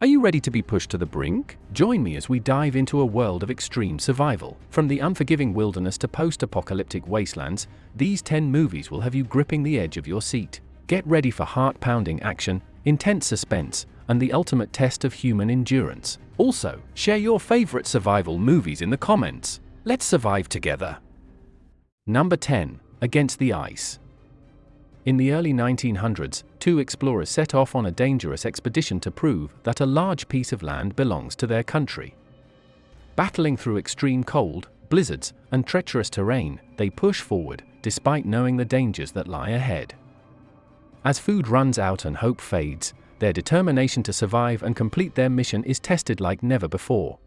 Are you ready to be pushed to the brink? Join me as we dive into a world of extreme survival. From the unforgiving wilderness to post-apocalyptic wastelands, these 10 movies will have you gripping the edge of your seat. Get ready for heart-pounding action, intense suspense, and the ultimate test of human endurance. Also, share your favorite survival movies in the comments. Let's survive together. Number 10. Against the Ice. In the early 1900s, two explorers set off on a dangerous expedition to prove that a large piece of land belongs to their country. Battling through extreme cold, blizzards, and treacherous terrain, they push forward, despite knowing the dangers that lie ahead. As food runs out and hope fades, their determination to survive and complete their mission is tested like never before.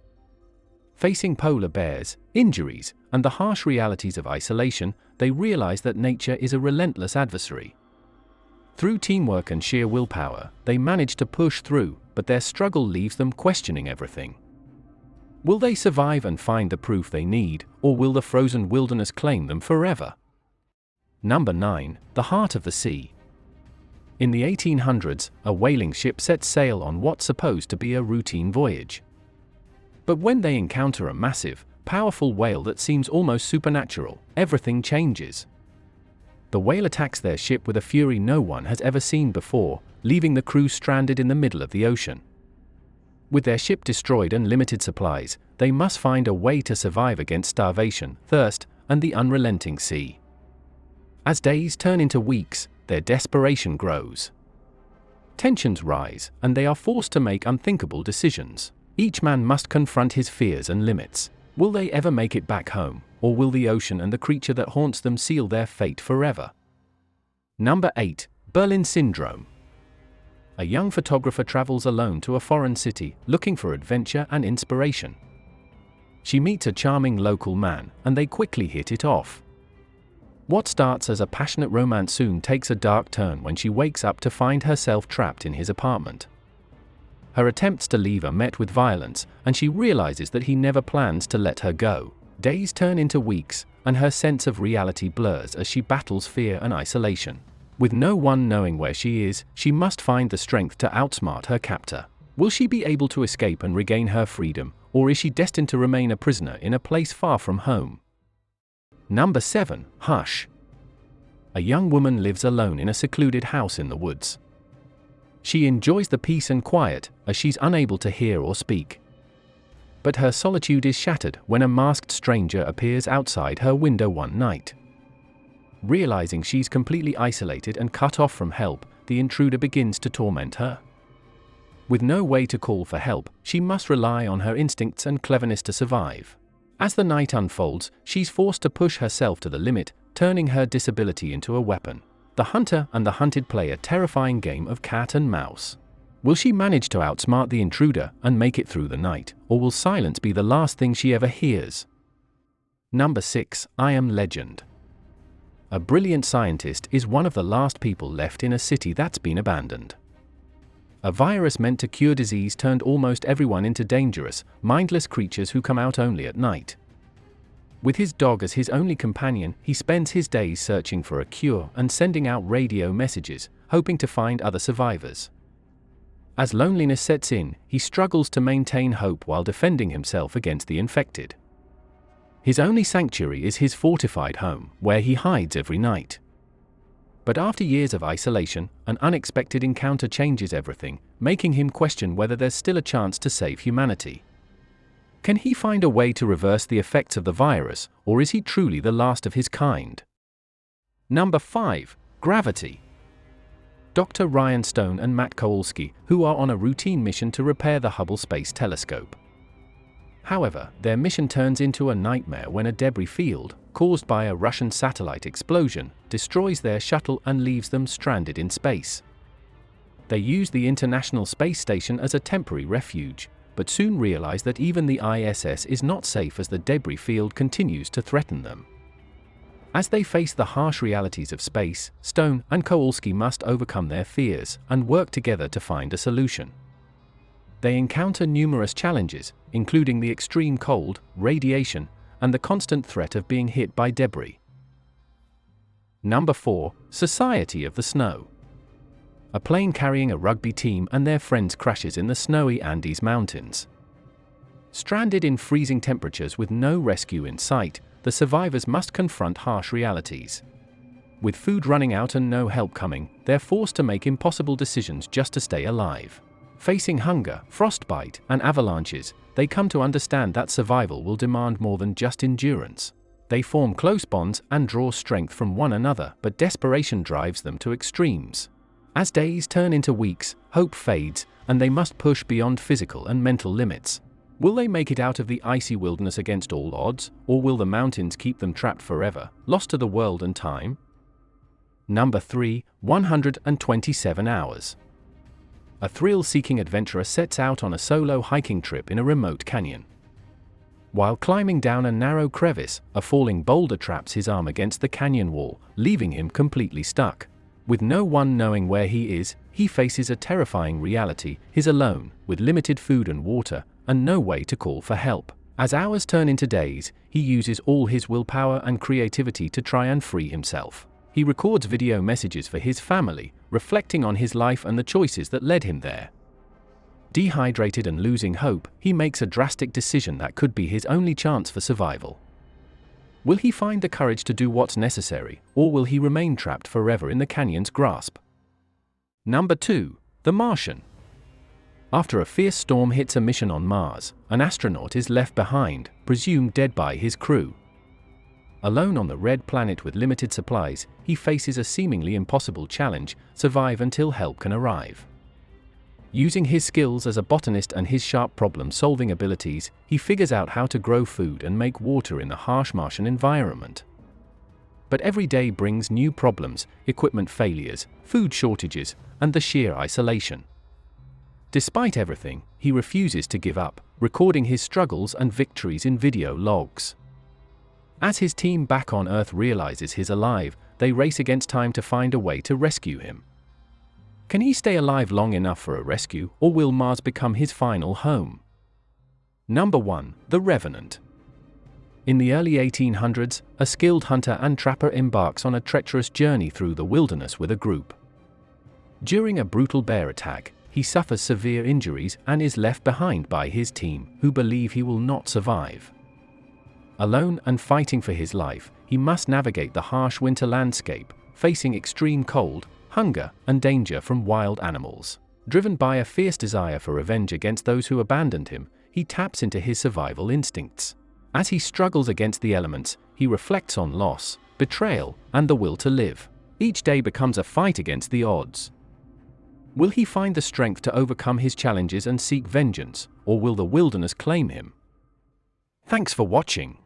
Facing polar bears, injuries, and the harsh realities of isolation, they realize that nature is a relentless adversary. Through teamwork and sheer willpower, they manage to push through, but their struggle leaves them questioning everything. Will they survive and find the proof they need, or will the frozen wilderness claim them forever? Number 9. The Heart of the Sea. In the 1800s, a whaling ship sets sail on what's supposed to be a routine voyage. But when they encounter a massive, powerful whale that seems almost supernatural, everything changes. The whale attacks their ship with a fury no one has ever seen before, leaving the crew stranded in the middle of the ocean. With their ship destroyed and limited supplies, they must find a way to survive against starvation, thirst, and the unrelenting sea. As days turn into weeks, their desperation grows. Tensions rise, and they are forced to make unthinkable decisions. Each man must confront his fears and limits. Will they ever make it back home, or will the ocean and the creature that haunts them seal their fate forever? Number 8. Berlin Syndrome. A young photographer travels alone to a foreign city, looking for adventure and inspiration. She meets a charming local man, and they quickly hit it off. What starts as a passionate romance soon takes a dark turn when she wakes up to find herself trapped in his apartment. Her attempts to leave are met with violence, and she realizes that he never plans to let her go. Days turn into weeks, and her sense of reality blurs as she battles fear and isolation. With no one knowing where she is, she must find the strength to outsmart her captor. Will she be able to escape and regain her freedom, or is she destined to remain a prisoner in a place far from home? Number 7. Hush. A young woman lives alone in a secluded house in the woods. She enjoys the peace and quiet, as she's unable to hear or speak. But her solitude is shattered when a masked stranger appears outside her window one night. Realizing she's completely isolated and cut off from help, the intruder begins to torment her. With no way to call for help, she must rely on her instincts and cleverness to survive. As the night unfolds, she's forced to push herself to the limit, turning her disability into a weapon. The hunter and the hunted play a terrifying game of cat and mouse. Will she manage to outsmart the intruder and make it through the night, or will silence be the last thing she ever hears? Number 6. I Am Legend. A brilliant scientist is one of the last people left in a city that's been abandoned. A virus meant to cure disease turned almost everyone into dangerous, mindless creatures who come out only at night. With his dog as his only companion, he spends his days searching for a cure and sending out radio messages, hoping to find other survivors. As loneliness sets in, he struggles to maintain hope while defending himself against the infected. His only sanctuary is his fortified home, where he hides every night. But after years of isolation, an unexpected encounter changes everything, making him question whether there's still a chance to save humanity. Can he find a way to reverse the effects of the virus, or is he truly the last of his kind? Number 5. Gravity. Dr. Ryan Stone and Matt Kowalski, who are on a routine mission to repair the Hubble Space Telescope. However, their mission turns into a nightmare when a debris field, caused by a Russian satellite explosion, destroys their shuttle and leaves them stranded in space. They use the International Space Station as a temporary refuge, but soon realize that even the ISS is not safe as the debris field continues to threaten them. As they face the harsh realities of space, Stone and Kowalski must overcome their fears and work together to find a solution. They encounter numerous challenges, including the extreme cold, radiation, and the constant threat of being hit by debris. Number 4. Society of the Snow. A plane carrying a rugby team and their friends crashes in the snowy Andes Mountains. Stranded in freezing temperatures with no rescue in sight, the survivors must confront harsh realities. With food running out and no help coming, they're forced to make impossible decisions just to stay alive. Facing hunger, frostbite, and avalanches, they come to understand that survival will demand more than just endurance. They form close bonds and draw strength from one another, but desperation drives them to extremes. As days turn into weeks, hope fades, and they must push beyond physical and mental limits. Will they make it out of the icy wilderness against all odds, or will the mountains keep them trapped forever, lost to the world and time? Number 3, 127 Hours. A thrill-seeking adventurer sets out on a solo hiking trip in a remote canyon. While climbing down a narrow crevice, a falling boulder traps his arm against the canyon wall, leaving him completely stuck. With no one knowing where he is, he faces a terrifying reality: he's alone, with limited food and water, and no way to call for help. As hours turn into days, he uses all his willpower and creativity to try and free himself. He records video messages for his family, reflecting on his life and the choices that led him there. Dehydrated and losing hope, he makes a drastic decision that could be his only chance for survival. Will he find the courage to do what's necessary, or will he remain trapped forever in the canyon's grasp? Number 2, The Martian. After a fierce storm hits a mission on Mars, an astronaut is left behind, presumed dead by his crew. Alone on the red planet with limited supplies, he faces a seemingly impossible challenge: survive until help can arrive. Using his skills as a botanist and his sharp problem-solving abilities, he figures out how to grow food and make water in the harsh Martian environment. But every day brings new problems: equipment failures, food shortages, and the sheer isolation. Despite everything, he refuses to give up, recording his struggles and victories in video logs. As his team back on Earth realizes he's alive, they race against time to find a way to rescue him. Can he stay alive long enough for a rescue, or will Mars become his final home? Number 1, The Revenant. In the early 1800s, a skilled hunter and trapper embarks on a treacherous journey through the wilderness with a group. During a brutal bear attack, he suffers severe injuries and is left behind by his team, who believe he will not survive. Alone and fighting for his life, he must navigate the harsh winter landscape, facing extreme cold, hunger, and danger from wild animals. Driven by a fierce desire for revenge against those who abandoned him, he taps into his survival instincts. As he struggles against the elements, he reflects on loss, betrayal, and the will to live. Each day becomes a fight against the odds. Will he find the strength to overcome his challenges and seek vengeance, or will the wilderness claim him? Thanks for watching.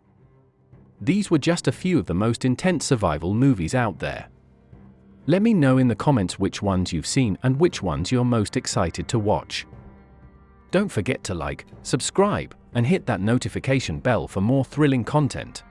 These were just a few of the most intense survival movies out there. Let me know in the comments which ones you've seen and which ones you're most excited to watch. Don't forget to like, subscribe, and hit that notification bell for more thrilling content.